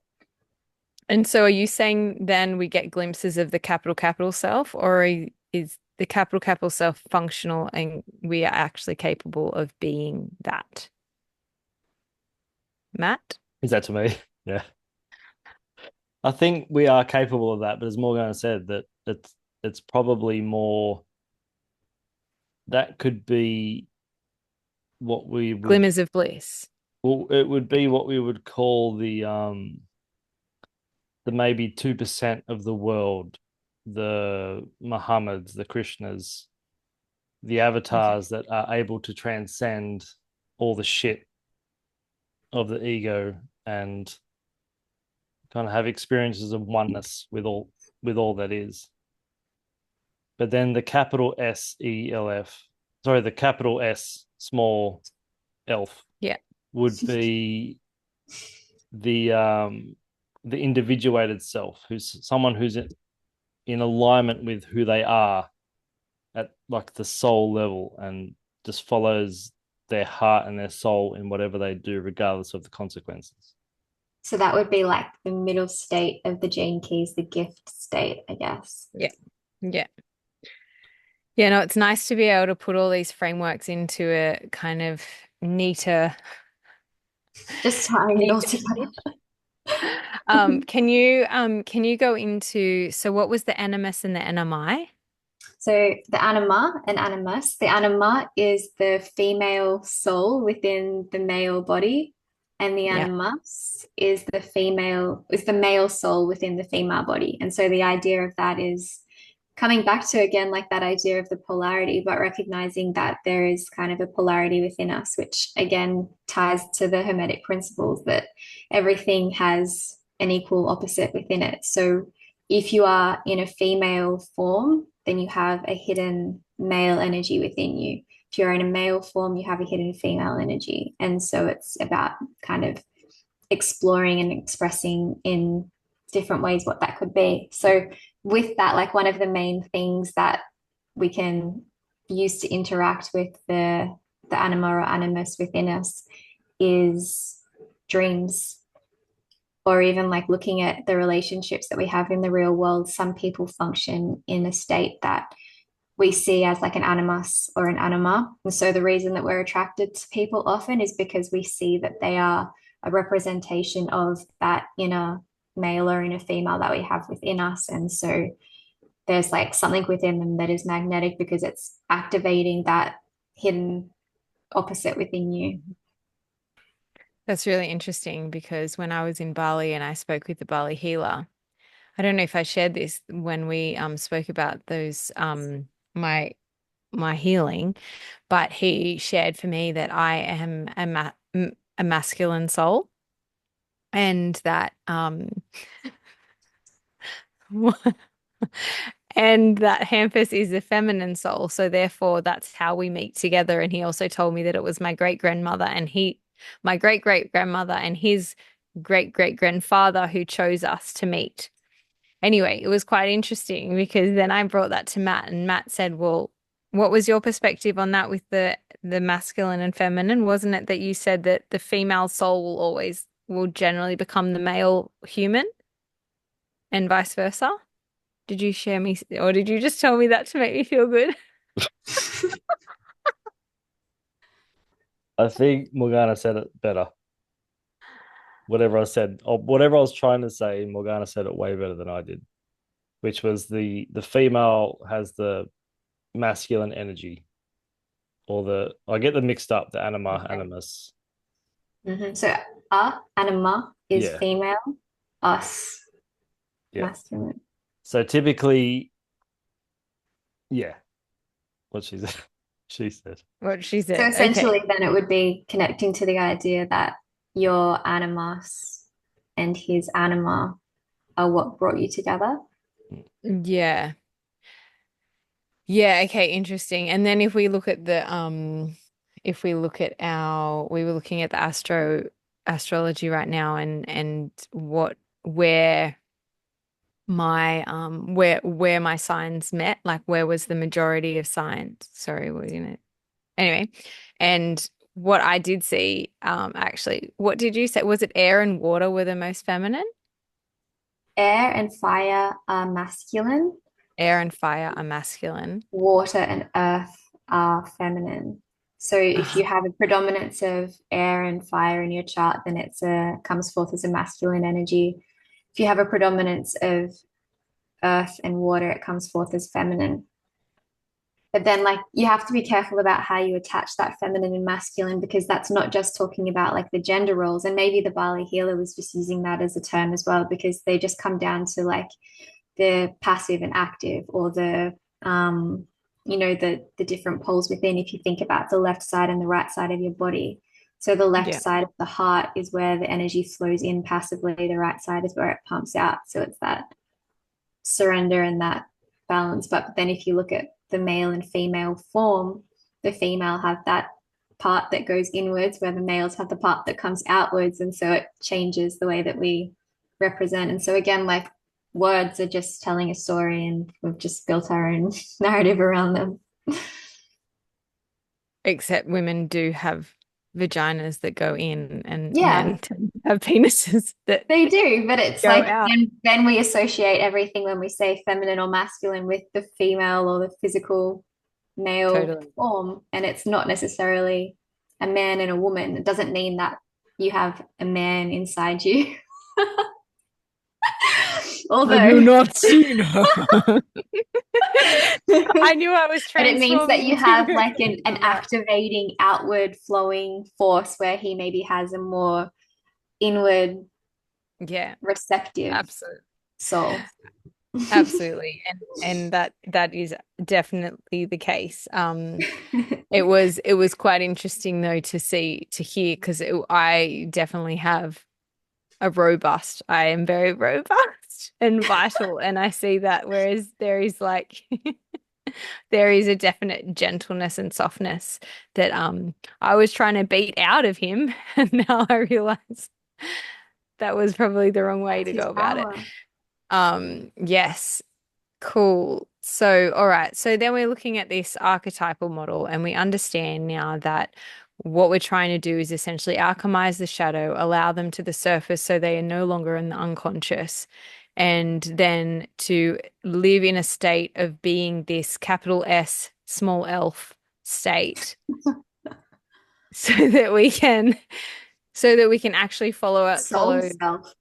And so are you saying then we get glimpses of the capital self, or is the capital self functional and we are actually capable of being that? Matt? Is that to me? Yeah. I think we are capable of that, but as Morgan said, that it's probably more, that could be what we would, Glimmers of bliss. well, it would be what we would call the maybe 2% of the world, the Muhammads, the Krishnas, the avatars that are able to transcend all the shit of the ego and kind of have experiences of oneness with all that is. But then the capital SELF, sorry, the capital S small elf, Yeah. would be the individuated self, who's someone who's in alignment with who they are at like the soul level, and just follows their heart and their soul in whatever they do, regardless of the consequences. So that would be like the middle state of the gene keys, the gift state, I guess. Yeah. Yeah. Yeah, no, it's nice to be able to put all these frameworks into a kind of neater, Just tying it all neater together. image. Can you go into, so what was the animus and the NMI? So the anima and animus, the anima is the female soul within the male body, and the Yeah. animus is the male soul within the female body. And so the idea of that is coming back to again like that idea of the polarity, but recognizing that there is kind of a polarity within us, which again ties to the Hermetic principles that everything has an equal opposite within it. So if you are in a female form, then you have a hidden male energy within you. If you're in a male form, you have a hidden female energy. And so it's about kind of exploring and expressing in different ways what that could be. So with that, like one of the main things that we can use to interact with the anima or animus within us is dreams, or even like looking at the relationships that we have in the real world. Some people function in a state that we see as like an animus or an anima. And so the reason that we're attracted to people often is because we see that they are a representation of that inner male or inner female that we have within us. And so there's like something within them that is magnetic because it's activating that hidden opposite within you. That's really interesting because when I was in Bali and I spoke with the Bali healer, I don't know if I shared this when we spoke about those my my healing, but he shared for me that I am a masculine soul and that and that Hampus is a feminine soul. So therefore that's how we meet together. And he also told me that it was my great grandmother and my great great grandmother and his great great grandfather who chose us to meet. Anyway, it was quite interesting because then I brought that to Matt and Matt said, well, what was your perspective on that with the masculine and feminine? Wasn't it that you said that the female soul will generally become the male human and vice versa? Did you share me or did you just tell me that to make me feel good? I think Morgana said it better. Whatever I said, or whatever I was trying to say, Morgana said it way better than I did, which was the female has the masculine energy, or I get them mixed up, the anima, Okay. animus. So anima is Yeah, female, us yeah. masculine. So typically, yeah, what she said. She said. What she So said. essentially, Okay. then it would be connecting to the idea that your animus and his anima are what brought you together. Yeah. Yeah, okay, interesting. And then if we look at if we look at we were looking at the astrology right now and what where where my signs met, like where was the majority of signs? Sorry, we're gonna anyway. And what I did see, actually, what did you say? Was it air and water were the most feminine? Air and fire are masculine, Air and fire are masculine. water and earth are feminine. So if you have a predominance of air and fire in your chart, then it's a comes forth as a masculine energy. If you have a predominance of earth and water, it comes forth as feminine. But then, like, you have to be careful about how you attach that feminine and masculine because that's not just talking about like the gender roles. And maybe the Bali healer was just using that as a term as well because they just come down to like the passive and active or the different poles within. If you think about the left side and the right side of your body. So the left Yeah. side of the heart is where the energy flows in passively. The right side is where it pumps out. So it's that surrender and that balance. But then if you look at the male and female form, the female have that part that goes inwards, where the males have the part that comes outwards. And so it changes the way that we represent. And so again, like words are just telling a story and we've just built our own narrative around them. Except women do have vaginas that go in and Yeah, men tend to have penises that they do, but it's go like out. then we associate everything when we say feminine or masculine with the female or the physical male Totally. form, and it's not necessarily a man and a woman. It doesn't mean that you have a man inside you. Have you Although, not seen her? I but knew I was it means that transforming you have into like an that. activating outward flowing force where he maybe has a more inward Yeah, receptive absolutely. soul. Absolutely. And that is definitely the case. It was quite interesting though to hear because I definitely have I am very robust and vital and I see that whereas there is like there is a definite gentleness and softness that I was trying to beat out of him and now I realize That was probably the wrong way That's to his go about it. power. Yes. Cool. So, all right. So then we're looking at this archetypal model, and we understand now that what we're trying to do is essentially alchemize the shadow, allow them to the surface so they are no longer in the unconscious, and then to live in a state of being this capital S, small elf state so that we can actually Soul follow self.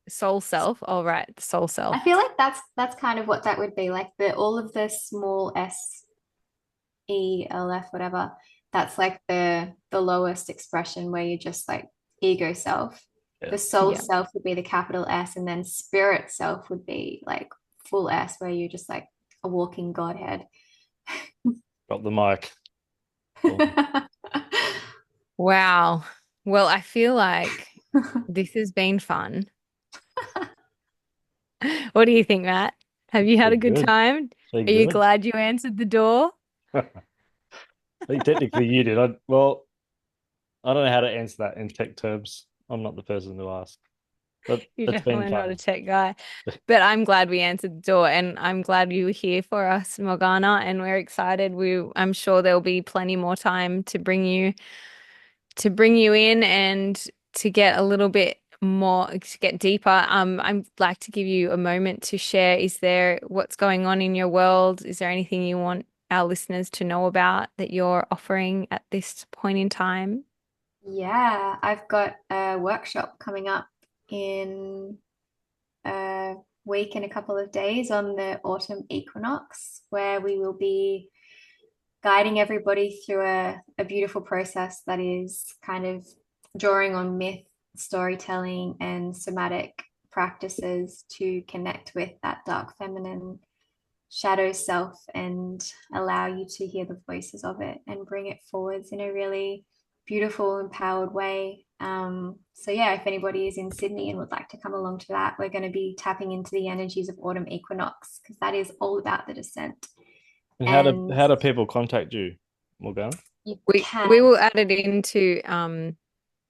soul self. All right, soul I self. feel like that's kind of what that would be like the all of the small S E L F whatever. That's like the lowest expression where you're just like ego self. Yeah. The soul Yeah. self would be the capital S, and then spirit self would be like full S, where you're just like a walking Godhead. Drop the mic. Cool. Wow. Well, I feel like this has been fun. What do you think, Matt? Have you had a Pretty good good. time? Pretty Are you good. glad you answered the door? I think technically you did. Well, I don't know how to answer that in tech terms. I'm not the person to ask, but You're it's been definitely not a fun. tech guy. But I'm glad we answered the door, and I'm glad you were here for us, Morgana, and we're excited. I'm sure there'll be plenty more time to bring you in and to get a little bit more to get deeper. I'd like to give you a moment to share. Is there what's going on in your world? Is there anything you want our listeners to know about that you're offering at this point in time? Yeah, I've got a workshop coming up in a week and a couple of days on the autumn equinox, where we will be guiding everybody through a beautiful process that is kind of drawing on myth, storytelling, and somatic practices to connect with that dark feminine shadow self and allow you to hear the voices of it and bring it forwards in a really beautiful, empowered way. So, yeah, if anybody is in Sydney and would like to come along to that, we're going to be tapping into the energies of autumn equinox because that is all about the descent. And And how do people contact you, Morgan? you We can, will add it into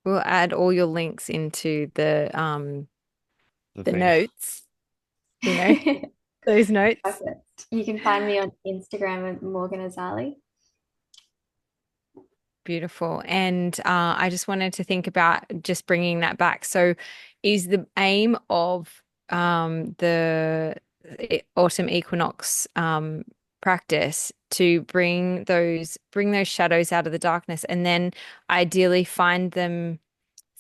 we'll add all your links into The the thing. notes, you know, those notes. perfect. You can find me on Instagram at Morgan Azali. Beautiful. And I just wanted to think about just bringing that back. So, is the aim of the autumn equinox practice to bring those shadows out of the darkness, and then ideally find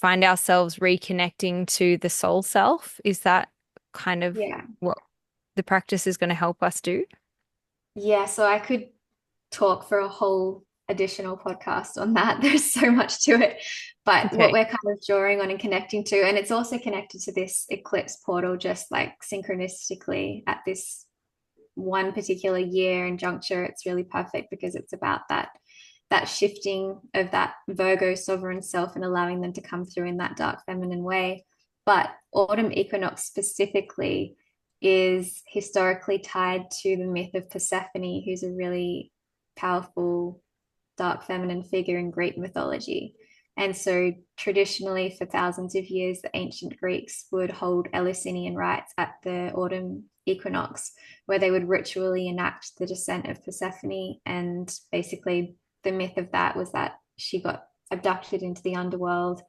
ourselves reconnecting to the soul self? Is that kind of Yeah. what the practice is going to help us do? Yeah. So I could talk for a whole additional podcast on that. There's so much to it. But what Okay. we're kind of drawing on and connecting to, and it's also connected to this eclipse portal, just like synchronistically at this one particular year and juncture, it's really perfect because it's about that shifting of that Virgo sovereign self and allowing them to come through in that dark feminine way. But autumn equinox specifically is historically tied to the myth of Persephone, who's a really powerful dark feminine figure in Greek mythology. And so, traditionally, for thousands of years, the ancient Greeks would hold Eleusinian rites at the autumn equinox, where they would ritually enact the descent of Persephone. And basically, the myth of that was that she got abducted into the underworld,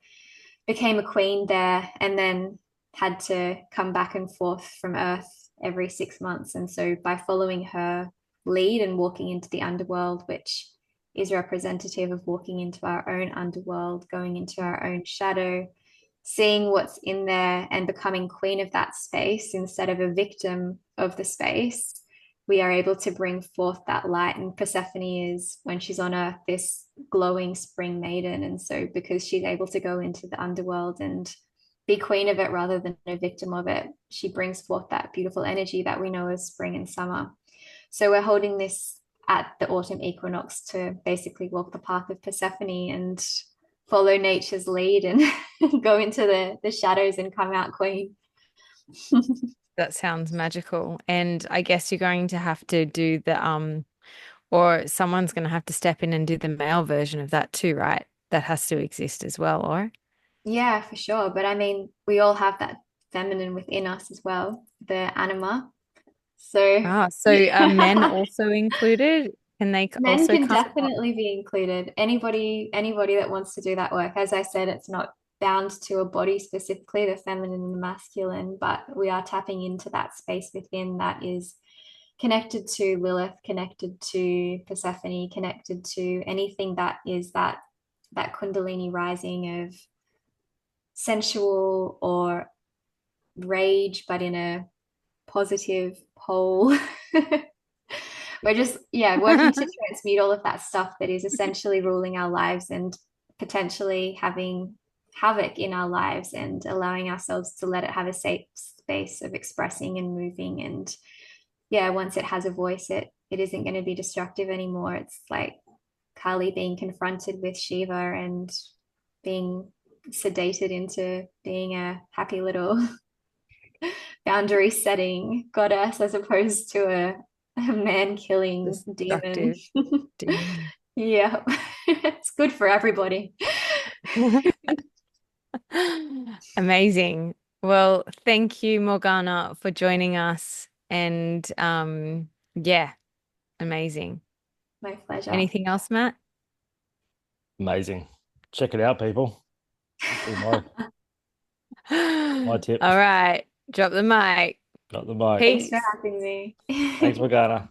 became a queen there, and then had to come back and forth from Earth every 6 months. And so, by following her lead and walking into the underworld, which is representative of walking into our own underworld, going into our own shadow, seeing what's in there and becoming queen of that space instead of a victim of the space, we are able to bring forth that light. And Persephone is, when she's on Earth, this glowing spring maiden. And so, because she's able to go into the underworld and be queen of it rather than a victim of it, she brings forth that beautiful energy that we know as spring and summer. So, we're holding this at the autumn equinox to basically walk the path of Persephone and follow nature's lead and go into the shadows and come out queen. That sounds magical. And I guess you're going to have to do or someone's going to have to step in and do the male version of that too, right? That has to exist as well, or? Yeah, for sure. But I mean, we all have that feminine within us as well, the anima. So Ah, so are men yeah. also included? Can they Men also can come up? definitely be included. Anybody that wants to do that work. As I said, it's not bound to a body specifically, the feminine and the masculine, but we are tapping into that space within that is connected to Lilith, connected to Persephone, connected to anything that is that Kundalini rising of sensual or rage, but in a positive pole. We're just, yeah, working to transmute all of that stuff that is essentially ruling our lives and potentially having havoc in our lives and allowing ourselves to let it have a safe space of expressing and moving. And yeah, once it has a voice, it isn't going to be destructive anymore. It's like Kali being confronted with Shiva and being sedated into being a happy little boundary setting goddess as opposed to a man killing demon. Destructive demon. Yeah, it's good for everybody. Amazing. Well, thank you, Morgana, for joining us. And yeah, amazing. My pleasure. Anything else, Matt? Amazing. Check it out, people. That'd be my tip. All right. Drop the mic. Got the mic. Thanks for Peace. having me. Thanks, Morgana.